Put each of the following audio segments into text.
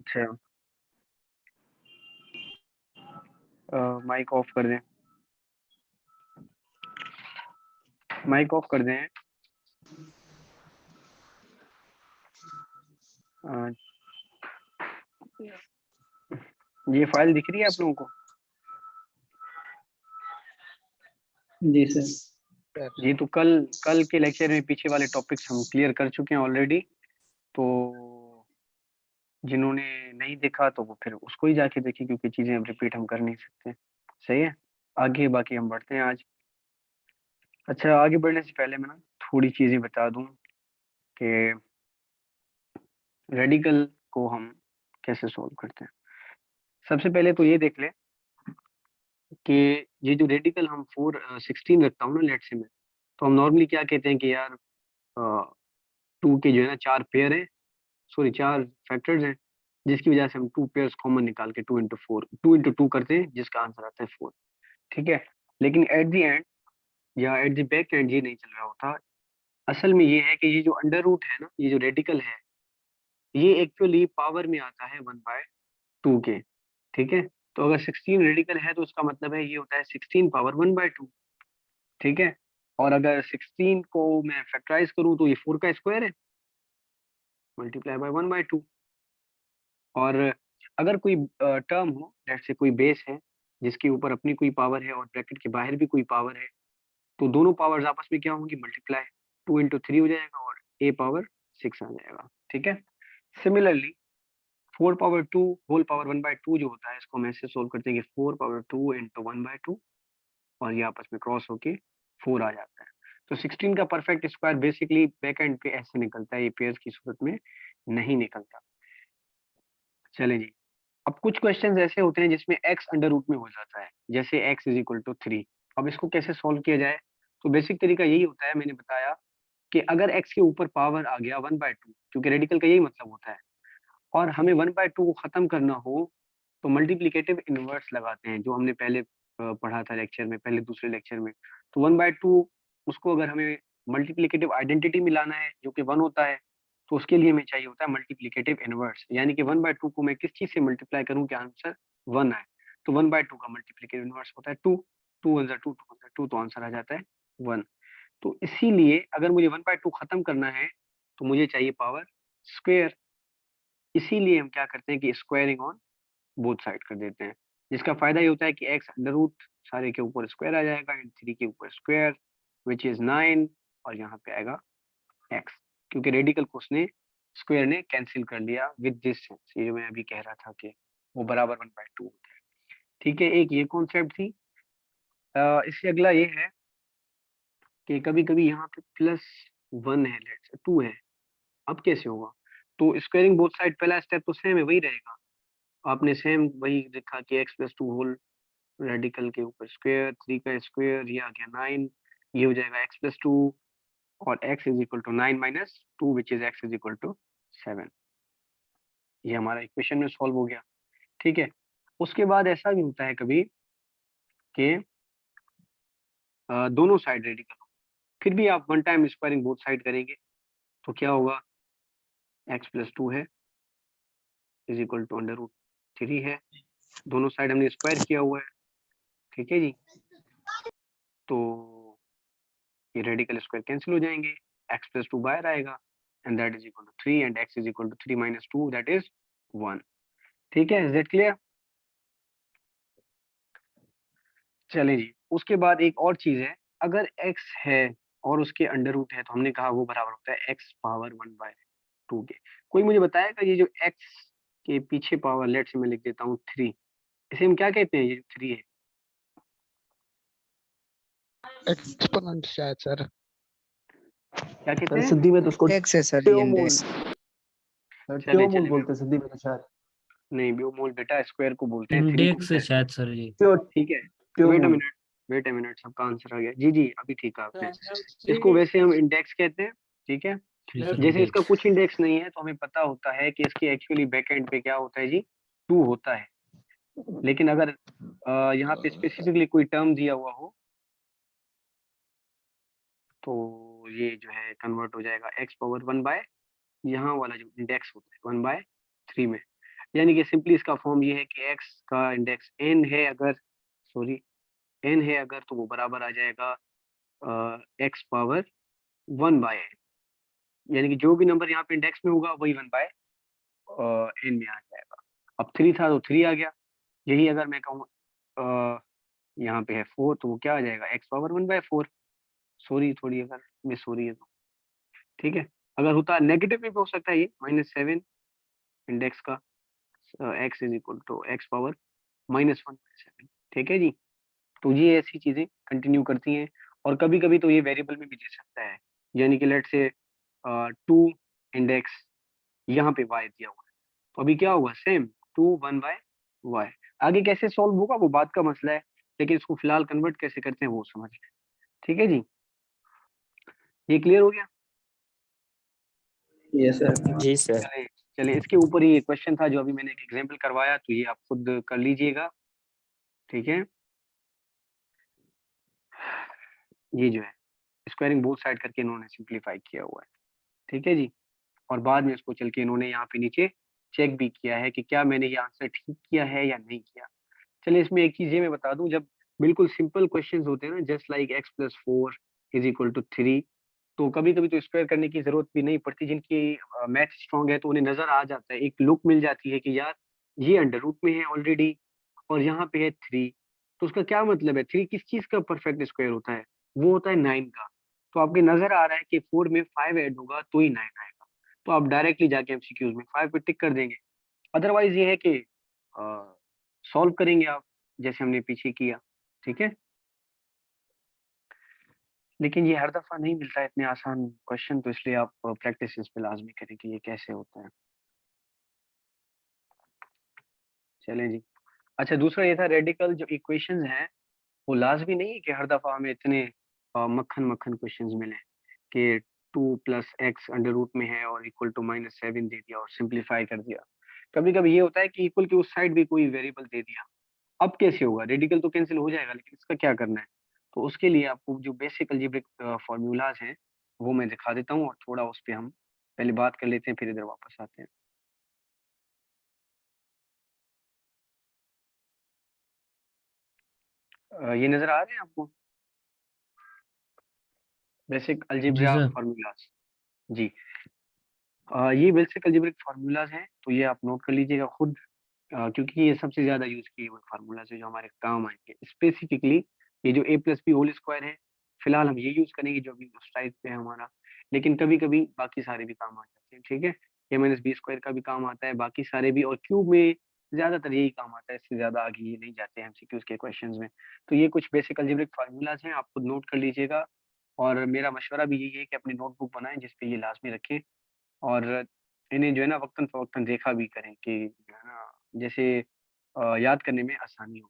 अच्छा, mic off कर दें, माइक ऑफ कर दें। ये फाइल दिख रही है आप लोगों को? जी सर। जी, तो कल के लेक्चर में पीछे वाले टॉपिक्स हम क्लियर कर चुके हैं ऑलरेडी। तो जिन्होंने नहीं देखा तो वो फिर उसको ही जाके देखिए, क्योंकि चीजें अब रिपीट हम कर नहीं सकते। सही है, आगे बाकी हम बढ़ते हैं आज। अच्छा, आगे बढ़ने से पहले मैं ना थोड़ी चीजें बता दूं कि रेडिकल को हम कैसे सोल्व करते हैं। सबसे पहले तो ये देख ले कि ये जो रेडिकल हम 416 रखता हूँ ना लेट से में, तो हम नॉर्मली क्या कहते हैं कि यार टू के जो है ना चार पेयर है, सॉरी चार फैक्टर्स हैं, जिसकी वजह से हम टू पेयर्स कॉमन निकाल के 2 into 4 2 into 2 करते हैं, जिसका आंसर आता है 4। ठीक है, लेकिन एट द एंड या एट द बैक एंड ये नहीं चल रहा होता। असल में ये है कि ये जो अंडर रूट है ना, ये जो रेडिकल है, ये एक्चुअली पावर में आता है 1/2 के। ठीक है, तो अगर 16 रेडिकल है तो उसका मतलब है ये होता है 16 पावर 1/2। ठीक है, और अगर 16 को मैं फैक्टराइज करूं तो ये 4 का स्क्वायर है मल्टीप्लाई बाय 1/2। और अगर कोई टर्म हो, जैसे कोई बेस है जिसके ऊपर अपनी कोई पावर है और ब्रैकेट के बाहर भी कोई पावर है, तो दोनों पावर्स आपस में क्या होंगी, मल्टीप्लाई। 2 into 3 हो जाएगा और a पावर 6 आ जाएगा। ठीक है, सिमिलरली 4/2 होल पावर 1/2 जो होता है, इसको हम ऐसे सोल्व करते हैं कि 4/2 into 1/2, और ये आपस में क्रॉस होके 4 आ जाता है। तो 16 का perfect square basically back and पे ऐसे निकलता है, ये पेयर्स की सूरत में नहीं निकलता। चले जी, अब कुछ क्वेश्चंस ऐसे होते हैं जिसमें x अंडर रूट में हो जाता है, जैसे x इज इक्वल टू 3। अब इसको कैसे सॉल्व किया जाए? तो बेसिक तरीका यही होता है, मैंने बताया कि अगर x के ऊपर पावर आ गया 1/2, क्योंकि रेडिकल का यही मतलब होता है, और हमें 1/2 को खत्म करना हो तो मल्टीप्लिकेटिव इनवर्स लगाते हैं, जो हमने पहले पढ़ा था लेक्चर में, पहले दूसरे लेक्चर में। तो 1/2 उसको अगर हमें मल्टीप्लिकेटिव आइडेंटिटी में लाना है जो कि 1 होता है, तो उसके लिए हमें चाहिए होता है मल्टीप्लिकेटिव इनवर्स, यानी कि 1/2 को मैं किस चीज से मल्टीप्लाई करूं कि आंसर 1 आए। तो 1/2 का मल्टीप्लिकेटिव इनवर्स होता है 2। 2 1 2 2 2, तो आंसर आ जाता है 1। तो इसीलिए अगर मुझे 1/2 खत्म करना है तो मुझे चाहिए पावर स्क्वायर। इसीलिए हम क्या करते हैं कि स्क्वायरिंग ऑन बोथ साइड कर देते हैं, जिसका फायदा ये होता है कि x अंडर रूट सारे के ऊपर स्क्वायर आ जाएगा एंड 3 के ऊपर स्क्वायर विच इज 9, और यहाँ पे आएगा x, क्योंकि रेडिकल को उसने स्क्वायर ने कैंसिल कर लिया विद दिस सेंस, ये जो मैं अभी कह रहा था कि वो बराबर 1/2 होता है। ठीक है, एक ये कॉन्सेप्ट थी। इससे अगला ये है कि कभी कभी यहाँ पे +1 है, लेट्स 2 है, अब कैसे होगा? तो स्क्वायरिंग बोथ साइड पहला स्टेप तो सेम है, वही रहेगा। आपने सेम वही लिखा कि x+2 होल रेडिकल के ऊपर स्क्वायर, 3 का स्क्वायर, ये आ गया 9, ये हो जाएगा x+2, और x is equal to 9 minus 2 which is x is equal to 7। ये हमारा इक्वेशन में सॉल्व हो गया। ठीक है, उसके बाद ऐसा भी होता है कभी कि दोनों साइड रेडिकल हो, फिर भी आप one time squaring both side करेंगे तो क्या होगा, x+2 है इज इक्वल टू √3 है, दोनों साइड हमने स्क्वायर किया हुआ है। ठीक है जी, तो ये रेडिकल स्क्वायर कैंसिल हो जाएंगे, x+2 बाहर आएगा and that is equal to 3 and x is equal to 3 minus 2 that is 1। ठीक है, इज दैट क्लियर? चलिए जी, उसके बाद एक और चीज है, अगर x है और उसके अंडर रूट है तो हमने कहा वो बराबर होता है x पावर 1/2 के। कोई मुझे बताएगा ये जो x के पीछे पावर, लेट से मैं लिख देता हूँ 3, इसे हम क्या कहते हैं? ये जो 3 है एक्सपोनेंट शायद सर। क्या कहते सर हैं? सिद्धि में तो उसको एक्स है सर, ट्योमोल, इंडेक्स। सर चले ट्योमोल चले, बोलते हैं सिद्धि में तो शायद। नहीं ब्योमोल बेटा स्क्वायर को बोलते हैं, 3 को इंडेक्स है बेटा। शायद सर जी। ठीक है, ट्योमोल। वेट अ मिनट, सबका आंसर आ गया। जी जी, अभी ठीक है आपने, इसको वैसे हम इंडेक्स कहते हैं। ठीक है, जी सर, जैसे इसका इंडेक्स। कुछ इंडेक्स नहीं है तो हमें पता होता है कि इसके एक्चुअली बैक एंड पे क्या होता है जी, 2 होता है। लेकिन अगर यहाँ पे स्पेसिफिकली कोई टर्म दिया हुआ हो तो ये जो है कन्वर्ट हो जाएगा x पावर 1 बाय, यहाँ वाला जो इंडेक्स होता है 1/3 में। यानी कि सिंपली इसका फॉर्म ये है कि x का इंडेक्स n है अगर, सॉरी n है अगर, तो वो बराबर आ जाएगा x पावर 1/n, यानी कि जो भी नंबर यहाँ पे इंडेक्स में होगा वही 1/n में आ जाएगा। अब 3 था तो 3 आ गया, यही अगर मैं कहूँ यहाँ पे है 4 तो वो क्या आ जाएगा x पावर 1/4। सॉरी थोड़ी अगर मिस हो रही है तो, ठीक है। अगर होता नेगेटिव भी हो सकता है ये -7 इंडेक्स का, x is equal to x power -1/7, ठीक है जी। तो ये ऐसी चीजें कंटिन्यू करती हैं, और कभी कभी तो ये वेरिएबल में भी दे सकता है, यानी कि लेट से 2 इंडेक्स यहाँ पे y दिया हुआ है, तो अभी क्या होगा, सेम 2 1/y। आगे कैसे सॉल्व होगा वो बात का मसला है, लेकिन इसको फिलहाल कन्वर्ट कैसे करते हैं वो समझ लें, ठीक है जी। ये क्लियर हो गया? Yes sir. जी सर। चले चले इसके ऊपर ही एक क्वेश्चन था जो अभी मैंने एक एग्जांपल करवाया, तो ये आप खुद कर लीजिएगा, ठीक है। ये जो है स्क्वायरिंग बोथ साइड करके इन्होंने सिंप्लीफाई किया हुआ है, ठीक है जी। और बाद में इसको चल के इन्होंने यहाँ पे नीचे चेक भी किया है कि क्या मैंने ये आंसर ठीक किया है या नहीं किया। चलिए इसमें एक चीज ये मैं बता दूं, जब बिल्कुल सिंपल क्वेश्चंस होते हैं ना, just like x+4 is equal to 3, तो कभी कभी तो स्क्वायर करने की जरूरत भी नहीं पड़ती। जिनकी मैथ स्ट्रांग है तो उन्हें नजर आ जाता है, एक लुक मिल जाती है कि यार ये अंडर रूट में है ऑलरेडी और यहाँ पे है 3, तो उसका क्या मतलब है, 3 किस चीज का परफेक्ट स्क्वायर होता है, वो होता है 9 का। तो आपके नजर आ रहा है कि 4 में 5 ऐड होगा तो ही 9 आएगा, तो आप डायरेक्टली जाके एमसीक्यूज में 5 पे टिक कर देंगे। अदरवाइज ये है कि सॉल्व करेंगे आप जैसे हमने पीछे किया, ठीक है। लेकिन ये हर दफा नहीं मिलता है इतने आसान क्वेश्चन, तो इसलिए आप प्रैक्टिस इस पे लाजमी करें कि ये कैसे होता है। चलें जी। अच्छा दूसरा ये था, रेडिकल जो इक्वेशंस हैं वो लाजमी नहीं है कि हर दफा हमें इतने मक्खन मक्खन क्वेश्चंस मिले कि 2 + x अंडर रूट में है और इक्वल टू -7 दे दिया और सिंप्लीफाई कर दिया। कभी कभी ये होता है कि इक्वल की उस साइड भी कोई वेरिएबल दे दिया, अब कैसे होगा, रेडिकल तो कैंसिल हो जाएगा लेकिन इसका क्या करना है। तो उसके लिए आपको जो बेसिक अलजेब्रिक फार्मूलाज हैं वो मैं दिखा देता हूँ, और थोड़ा उस पे हम पहले बात कर लेते हैं फिर इधर वापस आते हैं। ये नजर आ रहे हैं आपको बेसिक जी अलजेब्रा सर। फार्मूलाज? जी। ये बेसिक अलजेब्रिक फार्मूलाज हैं, तो ये आप नोट कर लीजिएगा खुद, क्योंकि ये सबसे ज्यादा यूज किए हुए फार्मूलाज है जो हमारे काम आएंगे स्पेसिफिकली। ये जो a+b होल स्क्वायर है, फिलहाल हम ये यूज करेंगे जो अभी उस टाइप पे है हमारा, लेकिन कभी कभी बाकी सारे भी काम आ जाते हैं, ठीक है। a-b² का भी काम आता है, बाकी सारे भी, और क्यूब में ज्यादातर यही काम आता है, इससे ज्यादा आगे ये नहीं जाते हैं एमसीक्यूज के क्वेश्चंस में। तो ये कुछ बेसिक अलजेब्रिक फार्मूलाज हैं, आप खुद नोट कर लीजिएगा, और मेरा मशवरा भी यही है कि अपनी नोटबुक बनाएं जिसपे ये लाजमी रखें, और इन्हें जो है ना वक्तन फवक्तन देखा भी करें कि जो है ना जैसे याद करने में आसानी हो।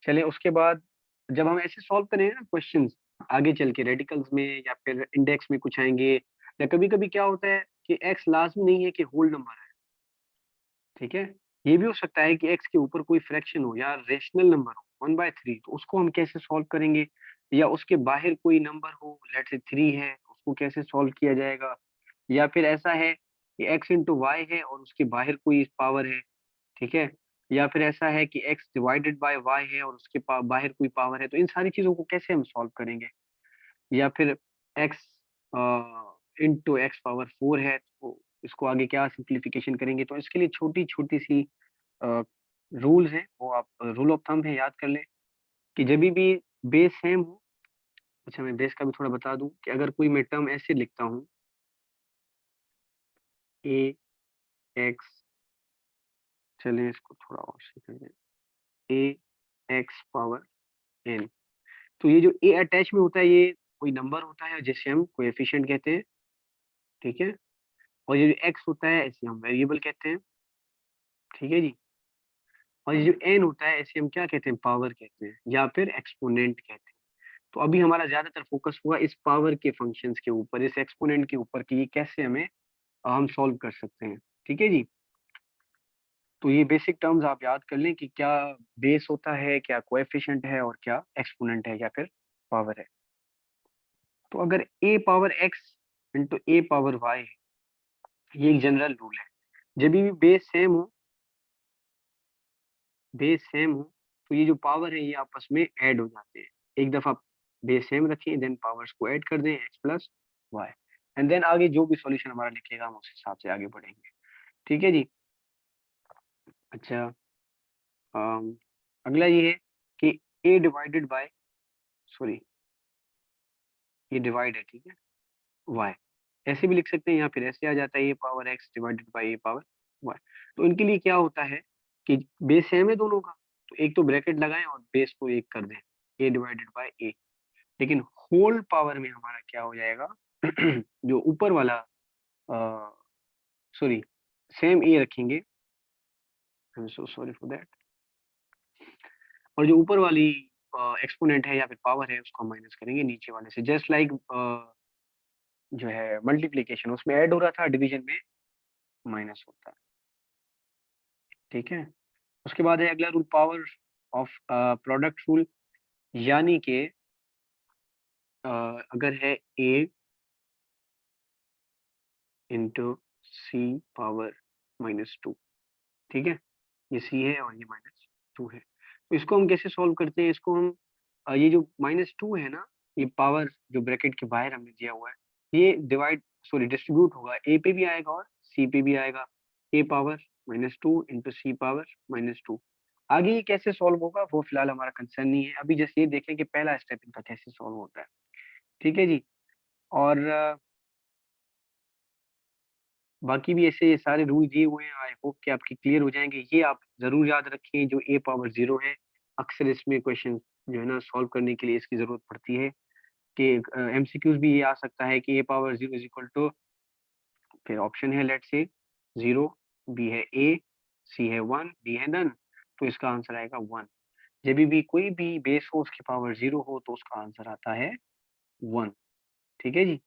चलें उसके बाद जब हम ऐसे सॉल्व करें ना क्वेश्चंस आगे चल के रेडिकल्स में या फिर इंडेक्स में कुछ आएंगे, या कभी कभी क्या होता है कि एक्स लाजमी नहीं है कि होल नंबर है, ठीक है। ये भी हो सकता है कि एक्स के ऊपर कोई फ्रैक्शन हो या रेशनल नंबर हो 1/3, तो उसको हम कैसे सॉल्व करेंगे, या उसके बाहर कोई नंबर हो, लेट से 3 है, उसको कैसे सॉल्व किया जाएगा। या फिर ऐसा है कि x इंटू वाई है और उसके बाहर कोई पावर है, ठीक है। या फिर ऐसा है कि x डिवाइडेड बाय y है और उसके बाहर कोई पावर है, तो इन सारी चीजों को कैसे हम सॉल्व करेंगे। या फिर x इंटू एक्स पावर 4 है, तो इसको आगे क्या सिंप्लीफिकेशन करेंगे, तो इसके लिए छोटी छोटी सी रूल्स हैं, वो आप रूल ऑफ थंब है याद कर लें कि जब भी बेस सेम हो। अच्छा मैं बेस का भी थोड़ा बता दूं कि अगर कोई मैं टर्म ऐसे लिखता हूँ ए एक्स, चलिए इसको थोड़ा और कर दें, ए एक्स पावर एन, तो ये जो ए अटैच में होता है ये कोई नंबर होता है जिसे हम कोएफिशिएंट कहते हैं, ठीक है। और ये जो एक्स होता है इसे हम वेरिएबल कहते हैं, ठीक है जी। और ये जो एन होता है इसे हम क्या कहते हैं, पावर कहते हैं या फिर एक्सपोनेंट कहते हैं। तो अभी हमारा ज्यादातर फोकस हुआ इस पावर के फंक्शंस के ऊपर, इस एक्सपोनेंट के ऊपर कि ये कैसे हमें हम सॉल्व कर सकते हैं, ठीक है जी। तो ये बेसिक टर्म्स आप याद कर लें कि क्या बेस होता है, क्या कोएफिशिएंट है, और क्या एक्सपोनेंट है या फिर पावर है। तो अगर a power x into a power y, ये एक जनरल रूल है, जब भी बेस सेम हो बेस सेम हो तो ये जो पावर है ये आपस में ऐड हो जाते हैं। एक दफा बेस सेम रखें, देन पावर्स को ऐड कर दें x plus y, and then आगे जो भी सॉल्यूशन हमारा निकलेगा हम उस हिसाब से आगे बढ़ेंगे। ठीक है जी। अच्छा, अगला ये है कि a डिवाइडेड बाय, सॉरी ये डिवाइड है, ठीक है, y ऐसे भी लिख सकते हैं या फिर ऐसे आ जाता है a power x divided by a power y। तो इनके लिए क्या होता है कि बेस सेम है दोनों का, तो एक तो ब्रैकेट लगाएं और बेस को एक कर दें, a डिवाइडेड बाय a। लेकिन होल पावर में हमारा क्या हो जाएगा जो ऊपर वाला, सॉरी सेम a रखेंगे, I am so sorry for that, और जो ऊपर वाली एक्सपोनेंट है या फिर पावर है उसको हम माइनस करेंगे नीचे वाले से, जस्ट लाइक जो है मल्टीप्लीकेशन, उसमें ऐड हो रहा था, डिवीजन में माइनस होता है। ठीक है, उसके बाद है अगला rule, power of product rule, यानी कि अगर है a इंटू सी पावर -2, ठीक है, ये c है और ये -2 है। तो इसको हम कैसे सॉल्व करते हैं, इसको हम ये जो -2 है ना, ये पावर जो ब्रैकेट के बाहर हमने दिया हुआ है, ये डिवाइड सॉरी डिस्ट्रीब्यूट होगा, a पे भी आएगा और c पे भी आएगा, a power -2 into c power -2। आगे ये कैसे सॉल्व होगा वो फिलहाल हमारा कंसर्न नहीं है, अभी जैसे ये देखें कि पहला स्टेप इनका कैसे सॉल्व होता है। ठीक है जी। और बाकी भी ऐसे सारे रूल दिए हुए हैं, आई होप कि आपके क्लियर हो जाएंगे। ये आप जरूर याद रखें, जो a पावर 0 है, अक्सर इसमें क्वेश्चन जो है ना सॉल्व करने के लिए इसकी जरूरत पड़ती है कि एमसीक्यूज भी ये आ सकता है कि a power 0 is equal to, फिर ऑप्शन है लेट से 0, b है a, c है 1, d है none, तो इसका आंसर आएगा 1। जब भी कोई भी बेस हो उसकी पावर 0 हो तो उसका आंसर आता है 1। ठीक है जी।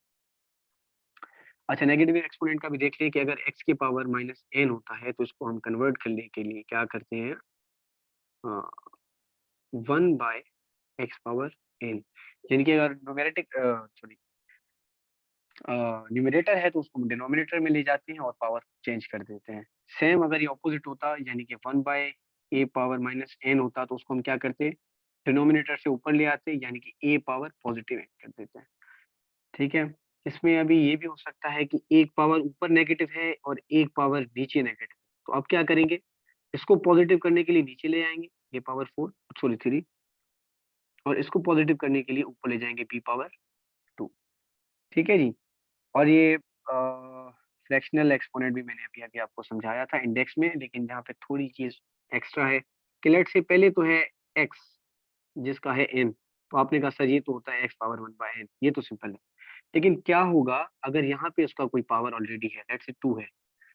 अच्छा, नेगेटिव एक्सपोनेंट का भी देख लें कि अगर x की पावर -n होता है तो इसको हम कन्वर्ट करने के लिए क्या करते हैं, 1 बाय एक्स पावर n, यानी कि अगर न्यूमेरेटिक सॉरी न्यूमरेटर है तो उसको हम डिनोमिनेटर में ले जाते हैं और पावर चेंज कर देते हैं। सेम अगर ये ऑपोजिट होता यानी कि 1 बाय a पावर -n होता तो उसको हम क्या करते, डिनोमिनेटर से ऊपर ले आते यानी कि a पावर पॉजिटिव n कर देते हैं। ठीक है, इसमें अभी ये भी हो सकता है कि एक पावर ऊपर नेगेटिव है और एक पावर नीचे नेगेटिव, तो अब क्या करेंगे, इसको पॉजिटिव करने के लिए नीचे ले आएंगे ये पावर 4 सॉरी 3, और इसको पॉजिटिव करने के लिए ऊपर ले जाएंगे b पावर 2। ठीक है जी। और ये फ्रैक्शनल एक्सपोनेंट भी मैंने अभी अभी आपको समझाया था इंडेक्स में, लेकिन जहाँ पे थोड़ी चीज एक्स्ट्रा है कि लेट से पहले तो है x जिसका है n, तो आपने कहा सर ये तो होता है x पावर 1 बाय n, ये तो सिंपल है। लेकिन क्या होगा अगर यहाँ पे उसका कोई पावर ऑलरेडी है, लेट से 2 है,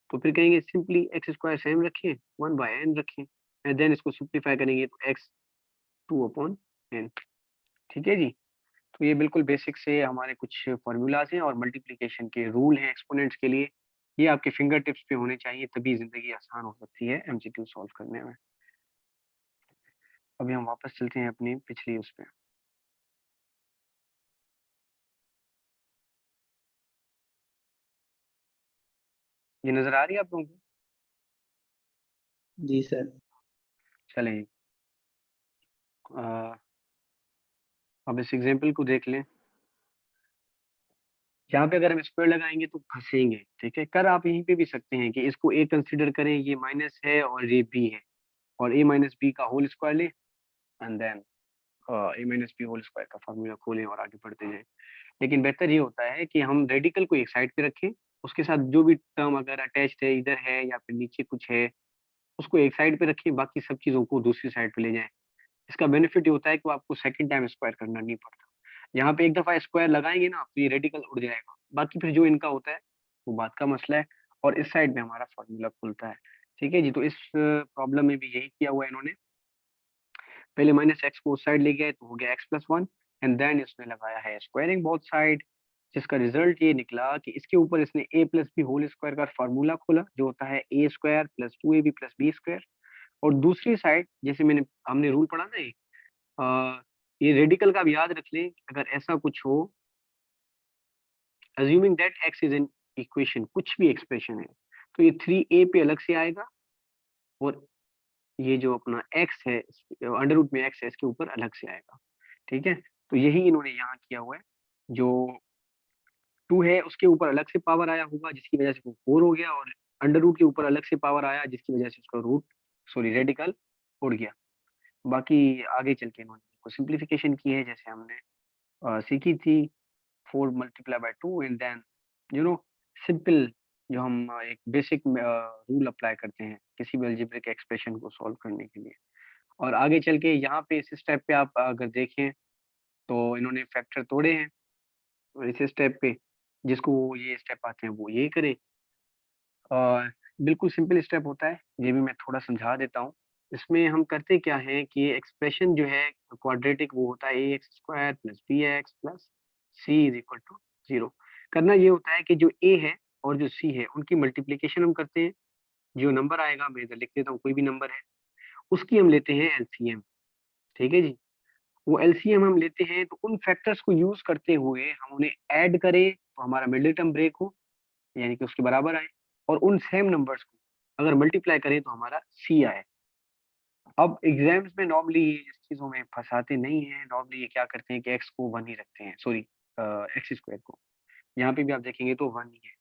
तो फिर कहेंगे सिंपली एक्स स्क्वायर सेम रखें, 1 बाय n रखें, एंड देन इसको सिंप्लीफाई करेंगे तो x 2/n। ठीक है जी। तो ये बिल्कुल बेसिक से हमारे कुछ फॉर्मूलाज हैं और मल्टीप्लिकेशन के रूल हैं एक्सपोनेंट्स के लिए, ये आपके फिंगर टिप्स पे होने चाहिए, तभी जिंदगी आसान हो सकती है एमसीक्यू सॉल्व करने में। अभी हम वापस चलते हैं अपनी पिछली उस पे। ये नजर आ रही है आप लोगों को? जी सर। चलें, अब इस एग्जाम्पल को देख लें। यहाँ पे अगर हम स्क्वायर लगाएंगे तो फंसेंगे, ठीक है, कर आप यहीं पे भी सकते हैं कि इसको a कंसीडर करें, ये माइनस है और ये b है, और a माइनस बी का होल स्क्वायर लें, and then a minus b whole square का फॉर्मूला खोलें और आगे बढ़ते जाएं। लेकिन बेहतर ये होता है कि हम रेडिकल को एक साइड पे रखें, उसके साथ जो भी टर्म अगर अटैच्ड है, इधर है या फिर नीचे कुछ है, उसको एक साइड पे रखें, बाकी सब चीज़ों को दूसरी साइड पे ले जाएं। इसका बेनिफिट ये होता है कि आपको सेकंड टाइम स्क्वायर करना नहीं पड़ता। यहाँ पे एक दफा स्क्वायर लगाएंगे ना तो ये रेडिकल उड़ जाएगा, बाकी फिर जो इनका होता है वो बात का मसला है, और इस साइड में हमारा फॉर्मूला खुलता है। ठीक है जी। तो इस प्रॉब्लम में भी यही किया हुआ है इन्होंने, पहले -x को उस साइड ले गए तो हो गया x+1, एंड देन इसने लगाया है स्क्वायरिंग बोथ साइड, जिसका रिजल्ट ये निकला कि इसके ऊपर इसने a plus b whole square का फार्मूला खोला जो होता है a square plus 2ab plus b square, और दूसरी साइड जैसे हमने रूल पढ़ा ना, ये रेडिकल का भी याद रख लें, अगर ऐसा कुछ हो, assuming that x is an equation, कुछ भी एक्सप्रेशन है, तो ये 3a पे अलग से आएगा और ये जो अपना x है, अंडर रूट में x है, इसके ऊपर अलग से आएगा। ठीक है, तो यही इन्होंने यहाँ किया हुआ है। जो 2 है उसके ऊपर अलग से पावर आया होगा, जिसकी वजह से वो 4 हो गया, और अंडर रूट के ऊपर अलग से पावर आया, जिसकी वजह से उसका रूट रेडिकल उड़ गया। बाकी आगे चल के इन्होंने सिंप्लीफिकेशन की है, जैसे हमने सीखी थी 4 multiply by 2 and then simple, जो हम एक बेसिक रूल अप्लाई करते हैं किसी भी अलजेब्रिक एक्सप्रेशन को सॉल्व करने के लिए। और आगे चल के यहाँ पे इस स्टेप पे आप अगर देखें तो इन्होंने फैक्टर तोड़े हैं, और इस स्टेप पे जिसको ये स्टेप आते हैं वो ये करे। और बिल्कुल सिंपल स्टेप होता है, ये भी मैं थोड़ा समझा देता हूँ। इसमें हम करते क्या है कि एक्सप्रेशन जो है क्वाड्रेटिक वो होता है ax square plus bx plus c is equal to 0। करना ये होता है कि जो a है और जो c है उनकी मल्टीप्लिकेशन हम करते हैं। जो नंबर आएगा, मैं इधर लिख देता हूँ, कोई भी नंबर है, उसकी हम लेते हैं एलसीएम। ठीक है जी, वो एलसीएम हम लेते हैं, तो उन फैक्टर्स को यूज करते हुए हम उन्हें ऐड करें तो हमारा मिडिल टर्म ब्रेक हो, यानी कि उसके बराबर आए, और उन सेम नंबर्स को अगर मल्टीप्लाई करें तो हमारा सी आए। अब एग्जाम्स में नॉर्मली इस चीजों में फंसाते नहीं है। नॉर्मली ये क्या करते हैं कि एक्स को 1 ही रखते हैं, सॉरी एक्स स्क्वायर को, यहाँ पे भी आप देखेंगे तो 1 ही है।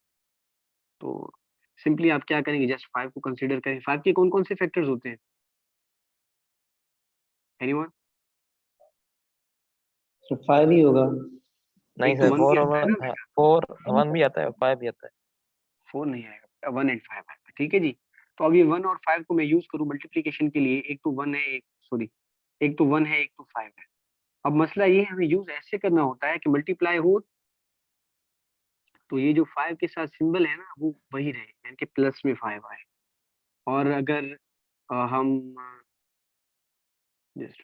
तो सिंपली आप क्या करेंगे, जस्ट 5 को कंसीडर करें। 5 के कौन कौन से फैक्टर्स होते हैं, एनीवन? तो 5 ही होगा। नहीं एक तो सर, 1 भी फोर आता है और ना, 1 भी आता है, 5 भी आता है। 4 नहीं आएगा, 1 एंड 5 आएगा। ठीक है जी, तो अब ये 1 और 5 को मैं यूज करूँ मल्टीप्लीकेशन के लिए, एक तो 1 है, एक सॉरी, एक तो 1 है, एक तो 5 है। अब मसला ये है, हमें यूज ऐसे करना होता है कि मल्टीप्लाई हो तो ये जो 5 के साथ सिंबल है ना वो वही रहे, यानी कि प्लस में 5 आए। और अगर हम जस्ट,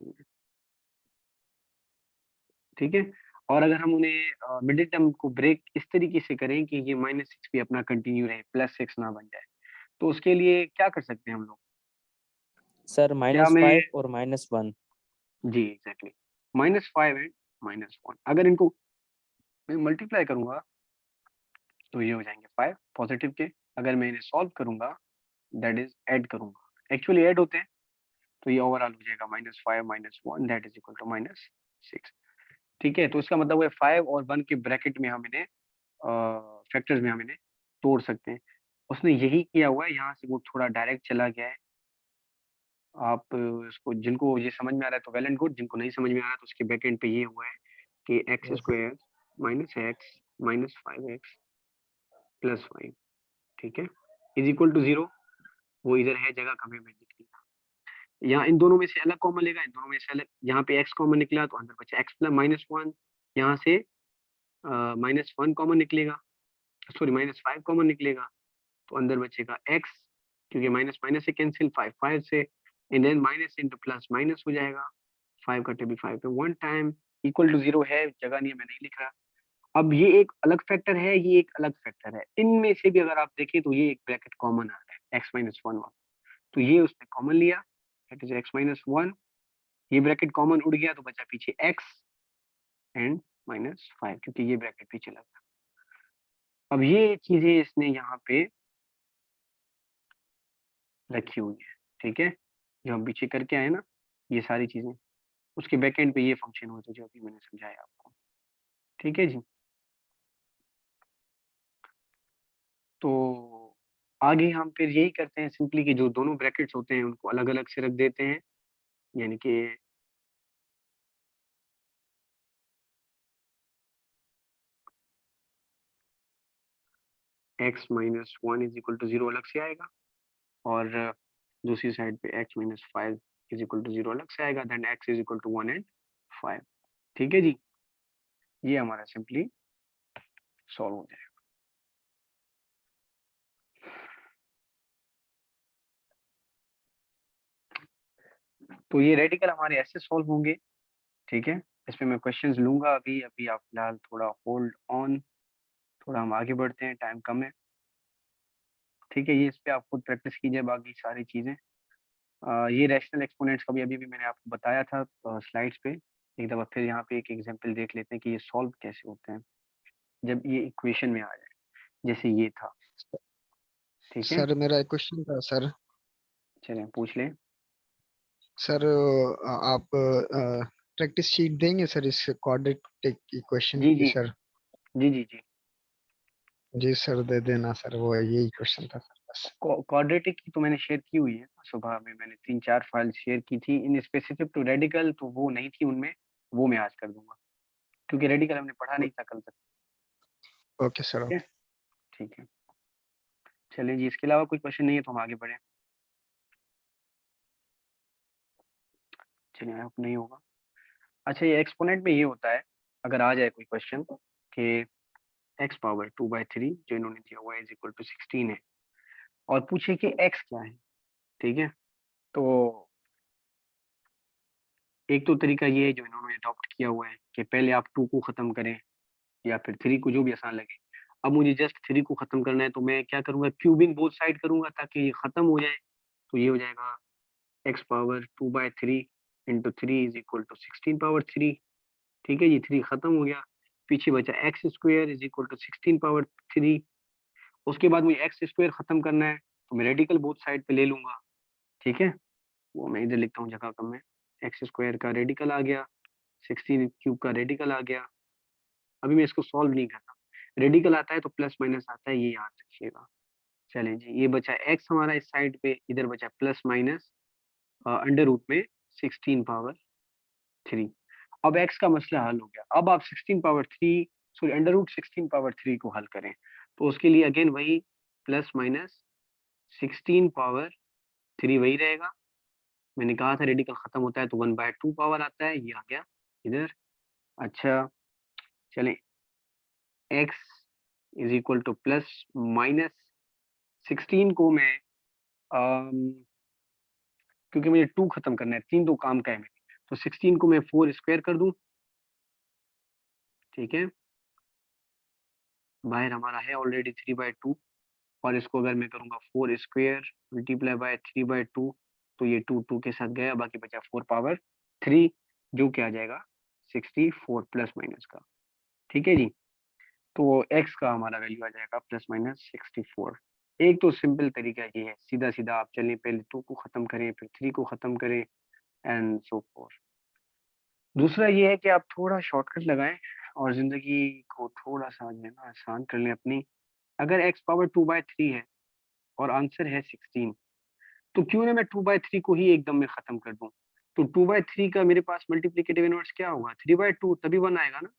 ठीक है, और अगर हम उन्हें मिडिल टर्म को ब्रेक इस तरीके से करें कि ये -6 भी अपना कंटिन्यू रहे, +6 ना बन जाए, तो उसके लिए क्या कर सकते हैं हम लोग? सर क्या मैं, -5 और -1। जी एग्जैक्टली, -5 एंड -1, अगर इनको मैं मल्टीप्लाई करूंगा तो ये हो जाएंगे 5 पॉजिटिव के। अगर मैं इन्हें सॉल्व करूंगा, दैट इज ऐड करूंगा, एक्चुअली ऐड होते हैं, तो ये ओवरऑल हो जाएगा -5 -1 दैट इज इक्वल टू -6। ठीक है, तो इसका मतलब है 5 और 1 के ब्रैकेट में हम इन्हें फैक्टर्स में हम इन्हें तोड़ सकते हैं। उसने यही किया हुआ है, यहाँ से वो थोड़ा डायरेक्ट चला गया है। आप इसको, जिनको ये समझ में आ रहा है तो वेल एंड गुड, जिनको नहीं समझ में आ रहा है तो उसके बैक एंड पे ये हुआ है कि x Yes. Square minus x minus 5x plus 5, ठीक है, इज इक्वल टू 0। वो इधर है, जगह कम है, मैं लिख दिया। यहाँ इन दोनों में से अलग कॉमन लेगा, इन दोनों में से अलग, यहाँ पे x कॉमन निकला तो अंदर बचा x प्लस -1, यहाँ से -1 कॉमन निकलेगा, सॉरी -5 कॉमन निकलेगा, तो अंदर बचेगा x, क्योंकि माइनस माइनस से कैंसिल, 5 5 से, and then minus into plus minus हो जाएगा, 5 कटे भी 5 पे 1 टाइम, इक्वल टू 0 है, जगह नहीं है, मैं नहीं लिख रहा। अब ये एक अलग फैक्टर है, ये एक अलग फैक्टर है, इनमें से भी अगर आप देखें तो ये एक ब्रैकेट कॉमन आ रहा है, x-1 वाला, तो ये उसने कॉमन लिया, दैट इज x-1, ये ब्रैकेट कॉमन उड़ गया तो बचा पीछे x एंड -5, क्योंकि ये ब्रैकेट पीछे लगा। अब ये चीजें इसने यहाँ पे रखी हुई है, ठीक है, जो हम पीछे करके आए ना, ये सारी चीजें उसके बैक एंड पे ये फंक्शन होता है जो अभी मैंने समझाया आपको। ठीक है जी, तो आगे हम फिर यही करते हैं सिंपली कि जो दोनों ब्रैकेट्स होते हैं उनको अलग अलग से रख देते हैं, यानी कि x-1 इज इक्वल टू 0 अलग से आएगा, और दूसरी साइड पे x-5 इज इक्वल टू 0 अलग से आएगा, then x is equal to 1 and 5। ठीक है जी, ये हमारा सिंपली सॉल्व हो जाएगा। तो ये रेडिकल हमारे ऐसे सॉल्व होंगे। ठीक है, इसमें मैं क्वेश्चंस लूंगा अभी, अभी आप फिलहाल थोड़ा होल्ड ऑन, थोड़ा हम आगे बढ़ते हैं, टाइम कम है। ठीक है, ये इस पे आप खुद प्रैक्टिस कीजिए बाकी सारी चीज़ें। ये रैशनल एक्सपोनेंट्स का भी अभी भी मैंने आपको बताया था स्लाइड्स पे, एक दफ़ा फिर यहाँ पे एक एग्जांपल देख लेते हैं कि ये सॉल्व कैसे होते हैं जब ये इक्वेशन में आ जाए, जैसे ये था। ठीक है, सर मेरा एक क्वेश्चन था सर। चलें पूछ लें। सर आप प्रैक्टिस शीट देंगे सर इस क्वाड्रेटिक इक्वेशन जी की जी सर? जी जी जी जी सर दे देना सर, वो यही क्वेश्चन था सर बस। क्वाड्रेटिक की तो मैंने शेयर की हुई है, सुबह में मैंने 3-4 फाइल शेयर की थी। इन स्पेसिफिक टू रेडिकल तो वो नहीं थी उनमें, वो मैं आज कर दूंगा, क्योंकि रेडिकल हमने पढ़ा नहीं था कल तक। ओके सर, ठीक है, ओके। ठीक है। चलिए जी, इसके अलावा कोई क्वेश्चन नहीं है तो हम आगे बढ़े। चलिए, आई होप नहीं होगा। अच्छा, ये एक्सपोनेंट में ये होता है, अगर आ जाए कोई क्वेश्चन कि एक्स पावर 2/3 जो इन्होंने दिया हुआ है इज इक्वल टू 16 है, और पूछे कि एक्स क्या है। ठीक है, तो एक तो तरीका ये है जो इन्होंने अडॉप्ट किया हुआ है कि पहले आप 2 को खत्म करें या फिर 3 को, जो भी आसान लगे। अब मुझे जस्ट 3 को खत्म करना है तो मैं क्या करूंगा, क्यूबिंग बोथ साइड करूंगा ताकि ये खत्म हो जाए। तो ये हो जाएगा x power 2/3 into 3 is equal to 16 power 3। ठीक है, ये 3 खत्म हो गया, पीछे बचा x square is equal to 16 power 3। उसके बाद मुझे एक्स स्क्वायर खत्म करना है तो मैं रेडिकल बोथ साइड पे ले लूंगा। ठीक है, वो मैं इधर लिखता हूँ, जगह कम है। एक्स स्क्वायर का रेडिकल आ गया, 16 क्यूब का रेडिकल आ गया। अभी मैं इसको सॉल्व नहीं करता, रेडिकल आता है तो प्लस माइनस आता है, ये याद रखिएगा। चलिए जी, ये बचा एक्स हमारा इस साइड पे, इधर बचा प्लस माइनस अंडर रूट में 16 पावर 3। अब एक्स का मसला हल हो गया। अब आप 16 power 3, sorry under root 16 power 3 को हल करें, तो उसके लिए अगेन वही प्लस माइनस 16 पावर 3 वही रहेगा। मैंने कहा था रेडिकल खत्म होता है तो 1/2 पावर आता है, ये आ गया इधर। अच्छा, चलें, x is equal two plus minus 16 को मैं क्योंकि मुझे 2 खत्म करना है, 3 तो काम का है मेरे, तो 16 को मैं 4 स्क्वायर कर दूं। ठीक है, बाहर हमारा है ऑलरेडी 3/2, और इसको अगर मैं करूंगा 4 स्क्वायर मल्टीप्लाई बाय 3/2, तो ये 2 के साथ गया, बाकी बचा 4 पावर 3, जो क्या आ जाएगा 64 प्लस माइनस का। ठीक है जी, तो x का हमारा वैल्यू आ जाएगा प्लस माइनस 64। एक तो सिंपल तरीका ये है, सीधा सीधा आप चलें, पहले 2 को खत्म करें फिर 3 को खत्म करें एंड सो फोर्थ। दूसरा ये है कि आप थोड़ा शॉर्टकट लगाएं और जिंदगी को थोड़ा सा जो है ना आसान कर लें अपनी। अगर x पावर 2/3 है और आंसर है 16, तो क्यों ना मैं 2/3 को ही एकदम में खत्म कर दूं। तो 2/3 का मेरे पास मल्टीप्लिकेटिव इनवर्स क्या होगा, 3/2, तभी 1 आएगा ना।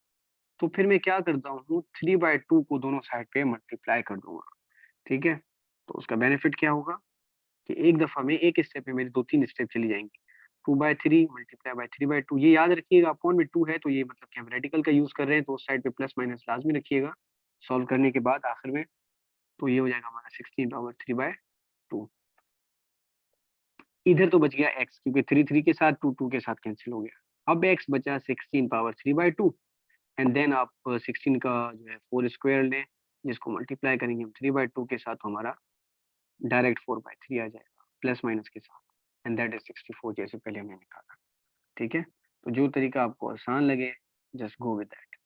तो फिर मैं क्या करता हूँ, 3/2 को दोनों साइड पे मल्टीप्लाई कर दूंगा। ठीक है, तो उसका बेनिफिट क्या होगा कि एक दफा में एक स्टेप में मेरी 2-3 स्टेप चली जाएंगी। 2/3 मल्टीप्लाई बाय 3/2, ये याद रखिएगा, अपॉन में 2 है तो ये मतलब कि हम रेडिकल का यूज कर रहे हैं, तो उस साइड पे प्लस माइनस लाजमी रखिएगा सॉल्व करने के बाद आखिर में। तो ये हो जाएगा हमारा 16 पावर 3/2। इधर तो बच गया x, क्योंकि 3 के साथ 2 के साथ कैंसिल हो गया। अब x बचा 16 पावर 3/2, एंड देन आप 16 का जो है 4 स्क्वायर लें, जिसको मल्टीप्लाई करेंगे हम 3/2 के साथ, तो हमारा डायरेक्ट 4/3 आ जाएगा प्लस माइनस के साथ, एंड दैट इज 64, जैसे पहले हमने लिखा था। ठीक है, तो जो तरीका आपको आसान लगे जस्ट गो विद दैट,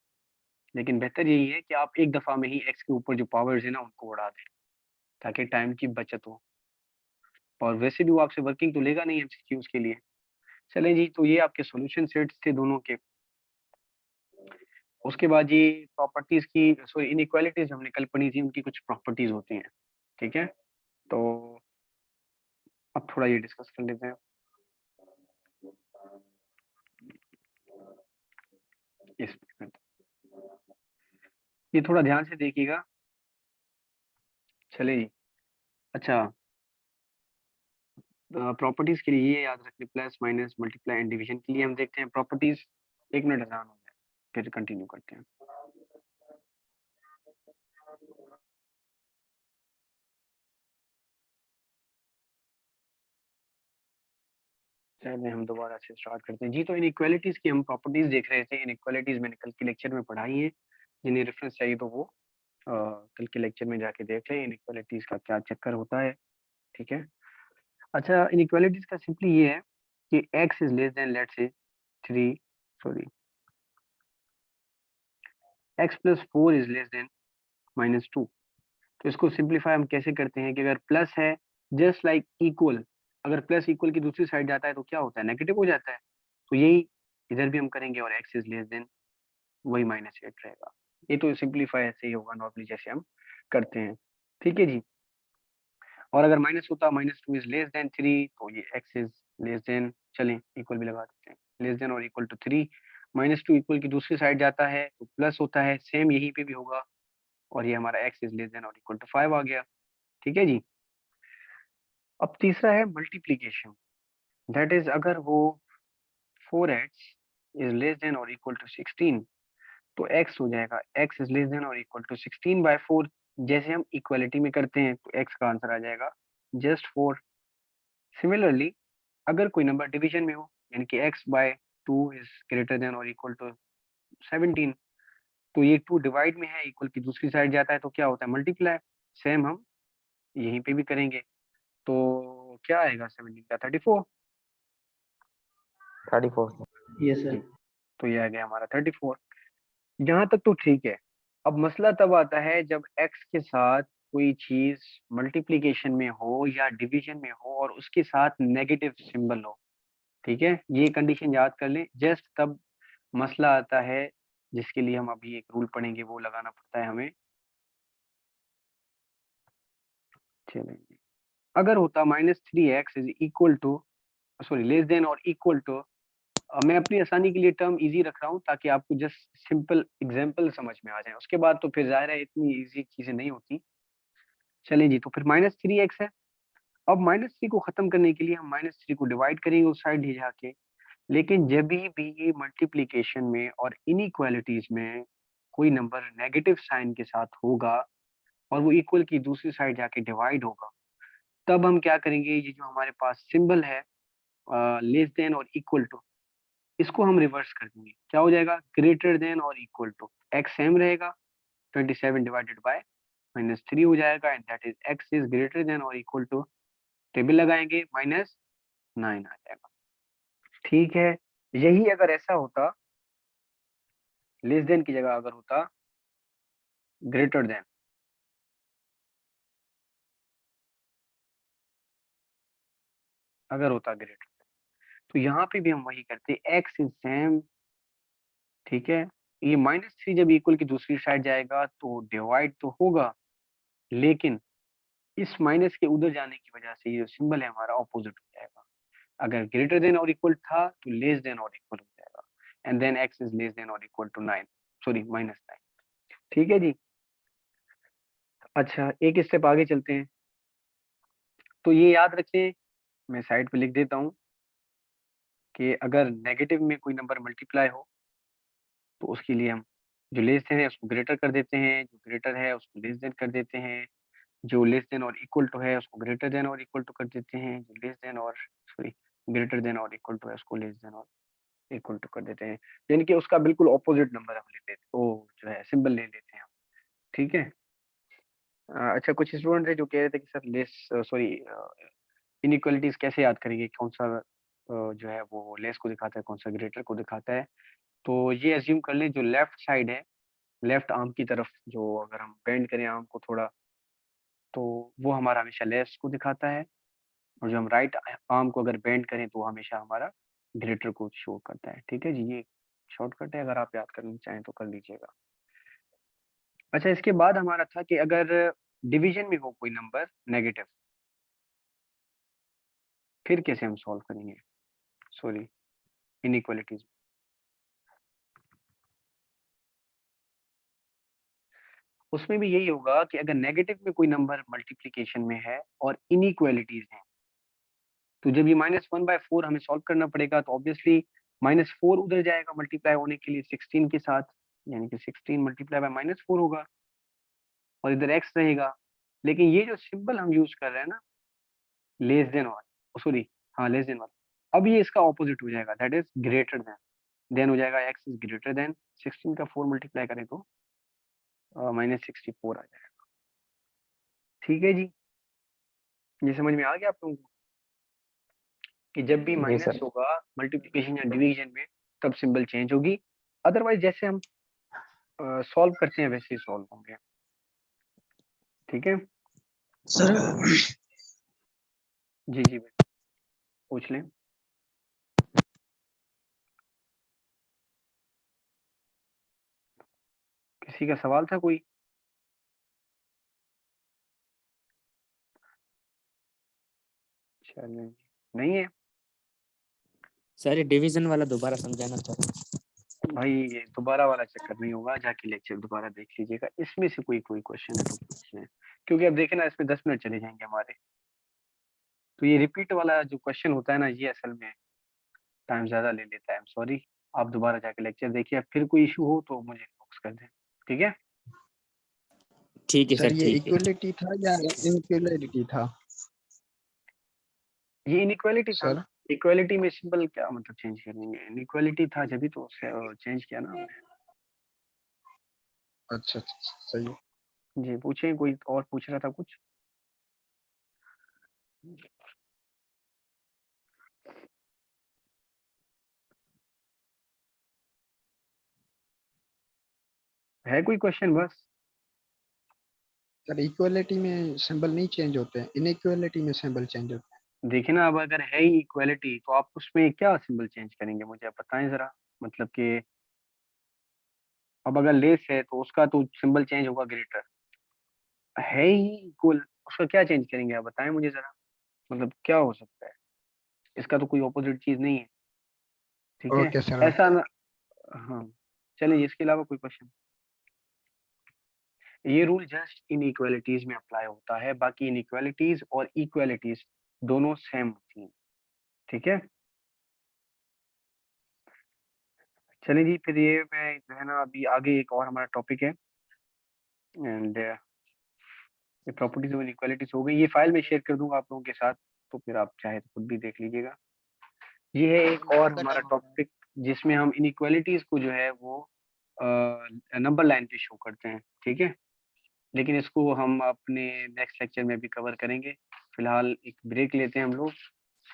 लेकिन बेहतर यही है कि आप एक दफा में ही एक्स के ऊपर जो पावर्स है ना उनको उड़ा दें, ताकि टाइम की बचत हो। और वैसे भी वो आपसे वर्किंग तो लेगा नहीं एमसीक्यूज के लिए। चलें जी, तो ये आपके सॉल्यूशन सेट्स थे दोनों के। उसके बाद ये प्रॉपर्टीज की, सॉरी इनइक्वालिटीज हमने कल पढ़ी थी, उनकी कुछ प्रॉपर्टीज होती हैं। ठीक है, तो अब थोड़ा ये डिस्कस कर लेते हैं। इस ये थोड़ा ध्यान से देखिएगा। चले जी, अच्छा, प्रॉपर्टीज के लिए ये याद रखने, plus minus multiply and division के लिए हम देखते हैं प्रॉपर्टीज। 1 मिनट आसान हो जाए फिर कंटिन्यू करते हैं। चलिए हम दोबारा से स्टार्ट करते हैं जी। तो इनइक्वालिटीज की हम प्रॉपर्टीज देख रहे थे। इनइक्वालिटीज मैंने कल के लेक्चर में पढ़ाई है, जिन्हें रेफरेंस चाहिए तो वो कल के लेक्चर में जाके देख लें इनइक्वालिटीज का क्या चक्कर होता है। ठीक है, अच्छा, इनइक्वालिटीज का सिंपली ये है कि x is less then let's say 3, sorry x plus 4 is less then -2। तो इसको सिंपलीफाई हम कैसे करते हैं कि अगर प्लस है, जस्ट लाइक इक्वल, अगर प्लस इक्वल की दूसरी साइड जाता है तो क्या होता है, नेगेटिव हो जाता है। तो यही इधर भी हम करेंगे और x इज लेस देन वही -8 रहेगा। ये तो सिंपलीफाई ऐसे ही होगा नॉर्मली जैसे हम करते हैं, ठीक है जी। और अगर माइनस होता -2 इज लेस देन 3 तो ये x इज लेस देन, चलें इक्वल भी लगा देते हैं, लेस देन और इक्वल टू 3। -2 इक्वल की दूसरी साइड जाता है तो प्लस होता है, सेम यहीं पे भी होगा और ये हमारा x इज लेस देन और इक्वल टू 5 आ गया, ठीक है जी। अब तीसरा है मल्टीप्लीकेशन, दैट इज अगर वो 4x इज लेस देन और इक्वल टू 16 तो x हो जाएगा x इज लेस देन और इक्वल टू 16/4। जैसे हम इक्वलिटी में करते हैं तो x का आंसर आ जाएगा जस्ट 4। सिमिलरली अगर कोई नंबर डिवीजन में हो यानी कि x/2 इज ग्रेटर देन और इक्वल टू 17 तो ये 2 डिवाइड में है, इक्वल की दूसरी साइड जाता है तो क्या होता है, मल्टीप्लाई। सेम हम यहीं पे भी करेंगे तो क्या आएगा 17 का 34 34 यस जी, सर। तो ये आ गया हमारा 34। यहाँ तक तो ठीक है। अब मसला तब आता है जब x के साथ कोई चीज मल्टीप्लिकेशन में हो या डिवीजन में हो और उसके साथ नेगेटिव सिंबल हो, ठीक है, ये कंडीशन याद कर लें। जस्ट तब मसला आता है जिसके लिए हम अभी एक रूल पढ़ेंगे, वो लगाना पड़ता है हमें। चलेंगे, अगर होता -3x is equal to, sorry less than और इक्वल टू, मैं अपनी आसानी के लिए टर्म इजी रख रहा हूँ ताकि आपको जस्ट सिंपल एग्जांपल समझ में आ जाए, उसके बाद तो फिर जाहिर है इतनी इजी चीजें नहीं होती। चलिए जी, तो फिर -3x है। अब -3 को खत्म करने के लिए हम -3 को डिवाइड करेंगे उस साइड ही जाके, लेकिन जब भी मल्टीप्लिकेशन में और इनइक्वालिटीज में कोई नंबर नेगेटिव साइन के साथ होगा और वो इक्वल की दूसरी साइड जाके डिवाइड होगा, तब हम क्या करेंगे, ये जो हमारे पास सिंबल है लेस देन और इक्वल टू, इसको हम रिवर्स कर देंगे। क्या हो जाएगा, ग्रेटर देन और इक्वल टू, एक्स सेम रहेगा, 27 डिवाइडेड बाय -3 हो जाएगा and that is x is greater than और इक्वल टू, टेबल लगाएंगे -9 आ जाएगा, ठीक है। यही अगर ऐसा होता, लेस देन की जगह अगर होता ग्रेटर देन, अगर होता ग्रेटर, तो यहाँ पे भी हम वही करते, x इज सेम, ठीक है। ये -3 जब इक्वल की दूसरी साइड जाएगा तो डिवाइड तो होगा, लेकिन इस माइनस के उधर जाने की वजह से ये जो सिंबल है हमारा ऑपोजिट हो जाएगा। अगर ग्रेटर देन और इक्वल था तो लेस देन और इक्वल हो जाएगा and then x is less than और इक्वल टू 9, सॉरी -9, ठीक है जी। अच्छा, एक स्टेप आगे चलते हैं। तो ये याद रखें, मैं साइड पे लिख देता हूँ कि अगर नेगेटिव में कोई नंबर मल्टीप्लाई हो तो उसके लिए हम जो लेस देन है उसको ग्रेटर कर देते हैं, जो ग्रेटर है उसको लेस देन कर देते हैं, जो लेस देन और इक्वल टू है उसको ग्रेटर देन और इक्वल टू कर देते हैं, जो लेस देन और सॉरी ग्रेटर देन और इक्वल टू है उसको लेस देन और इक्वल टू कर देते हैं, यानी कि उसका बिल्कुल ऑपोजिट नंबर हम ले लेते, वो जो है सिंबल ले लेते हैं हम, ठीक है। अच्छा, कुछ स्टूडेंट है जो कह रहे थे कि सर लेस सॉरी इनइक्वालिटीज कैसे याद करेंगे, कौन सा जो है वो लेस को दिखाता है, कौन सा ग्रेटर को दिखाता है। तो ये एज्यूम कर लें जो लेफ्ट साइड है, लेफ्ट आर्म की तरफ जो अगर हम बेंड करें आर्म को थोड़ा, तो वो हमारा हमेशा लेस को दिखाता है, और जो हम राइट आर्म को अगर बेंड करें तो वो हमेशा हमारा ग्रेटर को शो करता है, ठीक है जी। ये शॉर्टकट है, अगर आप याद करना चाहें तो कर लीजिएगा। अच्छा, इसके बाद हमारा था कि अगर डिवीजन में हो कोई नंबर नेगेटिव, फिर कैसे हम सॉल्व करेंगे, सॉरी इनइक्वालिटीज। उसमें भी यही होगा कि अगर नेगेटिव में कोई नंबर मल्टीप्लिकेशन में है और इनइक्वालिटीज हैं, तो जब ये -1/4 हमें सॉल्व करना पड़ेगा तो ऑब्वियसली -4 उधर जाएगा मल्टीप्लाई होने के लिए 16 के साथ, यानी कि 16 मल्टीप्लाई बाय -4 होगा और इधर x रहेगा। लेकिन ये जो सिंबल हम यूज कर रहे हैं ना, लेस देन वाला, सॉरी हाँ लेस देन वाला, अब ये इसका ऑपोजिट हो जाएगा, दैट इज ग्रेटर देन हो जाएगा, x इज ग्रेटर देन, 16 का 4 मल्टीप्लाई करें तो -64 आ जाएगा, ठीक है जी। ये समझ में आ गया आप लोगों को कि जब भी जी माइनस सर। होगा मल्टीप्लिकेशन या डिवीजन में तब सिंबल चेंज होगी, अदरवाइज जैसे हम सॉल्व करते हैं वैसे ही सॉल्व होंगे, ठीक है सर जी। जी भाई, पूछ लें। किसी का सवाल था कोई? चलें, नहीं है? सर ये डिवीजन वाला दोबारा समझाना चाहूँ। भाई ये दोबारा वाला चक्कर नहीं होगा, जाके लेक्चर दोबारा देख लीजिएगा, इसमें से कोई क्वेश्चन है तो पूछ लें, क्योंकि अब देखे ना इसमें 10 मिनट चले जाएंगे हमारे। तो ये रिपीट वाला जो क्वेश्चन होता है ना, ये असल में टाइम ज्यादा ले लेता है। सॉरी, आप दोबारा जाके लेक्चर देखिए, फिर कोई इशू हो तो मुझे इनबॉक्स कर दें, ठीक है? ठीक है सर सर, ये ठीक है। इक्वलिटी था या इनइक्वालिटी था? ये इनइक्वालिटी था सर ना। इक्वालिटी में सिंबल क्या मतलब चेंज करेंगे? इनइक्वालिटी था जब तो चेंज किया ना हमने। अच्छा अच्छा, सही है। जी पूछें, कोई और पूछ रहा था कुछ? है कोई क्वेश्चन? बस सर इक्वलिटी में सिंबल नहीं चेंज होते हैं, इनइक्वालिटी में सिंबल चेंज होते हैं। देखिए ना, अब अगर है ही इक्वालिटी तो आप उसमें क्या सिंबल चेंज करेंगे, मुझे आप बताएं जरा। मतलब कि अब अगर लेस है तो उसका तो सिंबल चेंज होगा ग्रेटर। है ही इक्वल, उसका क्या चेंज करेंगे आप बताएं मुझे जरा। मतलब क्या हो सकता है? इसका तो कोई ऑपोजिट चीज नहीं है, ठीक है? ओके सर, ऐसा ना। हाँ, चलिए इसके अलावा कोई क्वेश्चन? ये रूल जस्ट इनइक्वालिटीज में अप्लाई होता है, बाकी इनइक्वालिटीज और इक्वालिटीज दोनों सेम होती हैं, ठीक है? चलिए जी, फिर ये मैं जो है ना, अभी आगे एक और हमारा टॉपिक है, एंड ये प्रॉपर्टीज ऑफ इनइक्वालिटीज हो गई। ये फाइल में शेयर कर दूंगा आप लोगों के साथ, तो फिर आप चाहे तो खुद भी देख लीजिएगा। ये है एक और हमारा टॉपिक जिसमें हम इनइक्वालिटीज को जो है वो नंबर लाइन पे शो करते हैं, ठीक है? लेकिन इसको हम अपने नेक्स्ट लेक्चर में भी कवर करेंगे। फिलहाल एक ब्रेक लेते हैं हम लोग।